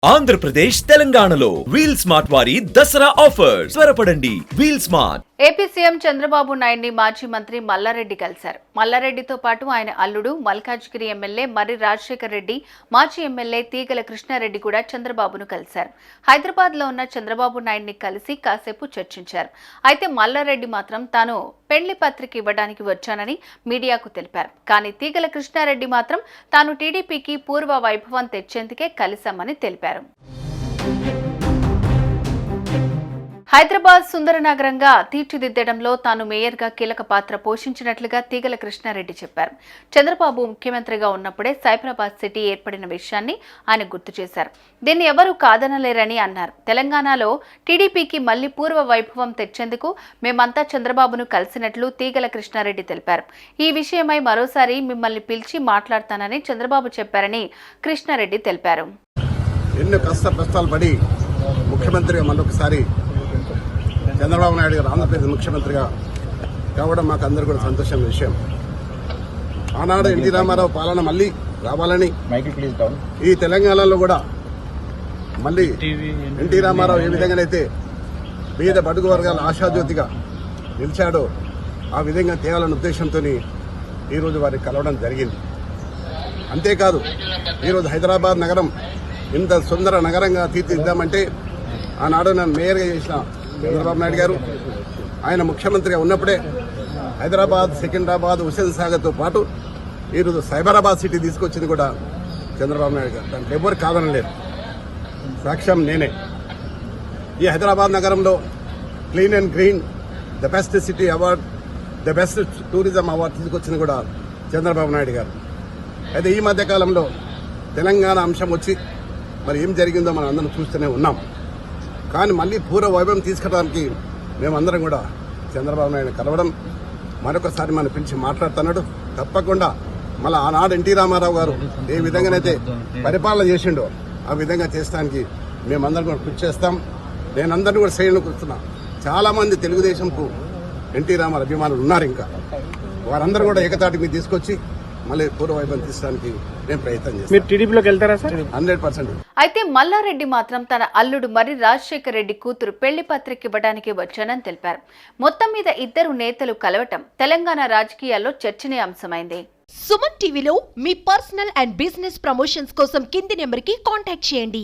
ఆంధ్రప్రదేశ్ తెలంగాణలో Wheel Smart వారి Dasara offers త్వరపడండి. Wheel Smart. AP CM Chandrababu నాయుడిని మాజీ మంత్రి మల్లారెడ్డి కలిశారు. మల్లారెడ్డితో పాటు ఆయన అల్లుడు మల్కాజ్గిరి ఎమ్మెల్యే మర్రి రాజశేఖర్ రెడ్డి, మాజీ ఎమ్మెల్యే తీగల కృష్ణారెడ్డి కూడా చంద్రబాబును కలిశారు. హైదరాబాద్ లో ఉన్న చంద్రబాబు నాయుడిని కలిసి కాసేపు చర్చించారు. అయితే మల్లారెడ్డి మాత్రం తాను పెళ్లి పత్రిక ఇవ్వడానికి వచ్చానని మీడియాకు తెలిపారు. కానీ తీగల కృష్ణారెడ్డి మాత్రం తాను టీడీపీకి పూర్వ వైభవం తెచ్చేందుకే కలిశామని తెలిపారు. హైదరాబాద్ సుందర నగరంగా తీర్చిదిద్దడంలో తాను మేయర్గా కీలక పాత్ర పోషించినట్లుగా తీగల కృష్ణారెడ్డి చెప్పారు. చంద్రబాబు ముఖ్యమంత్రిగా ఉన్నప్పుడే సైబరాబాద్ సిటీ ఏర్పడిన విషయాన్ని ఆయన గుర్తు చేశారు. దీన్ని ఎవరూ కాదనలేరని అన్నారు. తెలంగాణలో టీడీపీకి మళ్లీ పూర్వ వైభవం తెచ్చేందుకు మేమంతా చంద్రబాబును కలిసినట్లు తీగల కృష్ణారెడ్డి తెలిపారు. ఈ విషయమై మరోసారి మిమ్మల్ని పిలిచి మాట్లాడతానని చంద్రబాబు చెప్పారని కృష్ణారెడ్డి తెలిపారు. ఎన్నో కష్టాలు పడి ముఖ్యమంత్రిగా మరొకసారి చంద్రబాబు నాయుడు గారు ఆంధ్రప్రదేశ్ ముఖ్యమంత్రిగా కావడం మాకు అందరూ కూడా సంతోషమైన విషయం. ఆనాడు ఎన్టీ రామారావు పాలన మళ్ళీ రావాలని ఈ తెలంగాణలో కూడా మళ్ళీ ఎన్టీ రామారావు ఏ విధంగానైతే పేద బడుగు వర్గాల ఆశాజ్యోతిగా నిలిచాడో ఆ విధంగా తేవాలన్న ఉద్దేశంతో ఈరోజు వారికి కలవడం జరిగింది. అంతేకాదు ఈరోజు హైదరాబాద్ నగరం ఇంత సుందర నగరంగా తీర్చిదిద్దామంటే ఆనాడు నన్ను మేయర్గా చేసిన చంద్రబాబు నాయుడు గారు ఆయన ముఖ్యమంత్రిగా ఉన్నప్పుడే హైదరాబాద్, సికింద్రాబాద్, హుస్సేన్ సాగర్తో పాటు ఈరోజు సైబరాబాద్ సిటీ తీసుకొచ్చింది కూడా చంద్రబాబు నాయుడు గారు. దాంట్లో ఎవరు కాదనలేదు. సాక్ష్యం నేనే. ఈ హైదరాబాద్ నగరంలో clean and green the best city award, the best tourism award తీసుకొచ్చింది కూడా చంద్రబాబు నాయుడు గారు. అయితే ఈ మధ్యకాలంలో తెలంగాణ అంశం వచ్చి మరి ఏం జరిగిందో మనం అందరం చూస్తూనే ఉన్నాం. కానీ మళ్ళీ పూర్వ వైభవం తీసుకురావడానికి మేమందరం కూడా చంద్రబాబు నాయుడు కలవడం, మరొకసారి మనం పిలిచి మాట్లాడుతున్నాడు. తప్పకుండా మళ్ళీ ఆనాడు ఎన్టీ రామారావు గారు ఏ విధంగానైతే పరిపాలన చేసిండో ఆ విధంగా చేసడానికి మేమందరం కూడా కృషి చేస్తాం. నేనందరినీ కూడా శ్రేణులు కూర్చున్నా. చాలామంది తెలుగుదేశంకు ఎన్టీ రామారావు అభిమానులు ఉన్నారు. ఇంకా వారందరూ కూడా ఏకతాటి మీద తీసుకొచ్చి మళ్ళీ పూర్వ వైభవం తీసడానికి నేను ప్రయత్నం చేస్తాను. మీరు టీడీపీలోకి వెళ్తారా సార్? 100%. అయితే మల్లారెడ్డి మాత్రం తన అల్లుడు మర్రి రాజశేఖర్ రెడ్డి కూతురు పెళ్లి పత్రిక ఇవ్వడానికి వచ్చానని తెలిపారు. మొత్తం మీద ఇద్దరు నేతలు కలవటం తెలంగాణ రాజకీయాల్లో చర్చనీయాంశమైంది. సుమన్ టీవీలో మీ పర్సనల్ అండ్ బిజినెస్ ప్రమోషన్స్ కోసం కింది నెంబర్కి కాంటాక్ట్ చేయండి.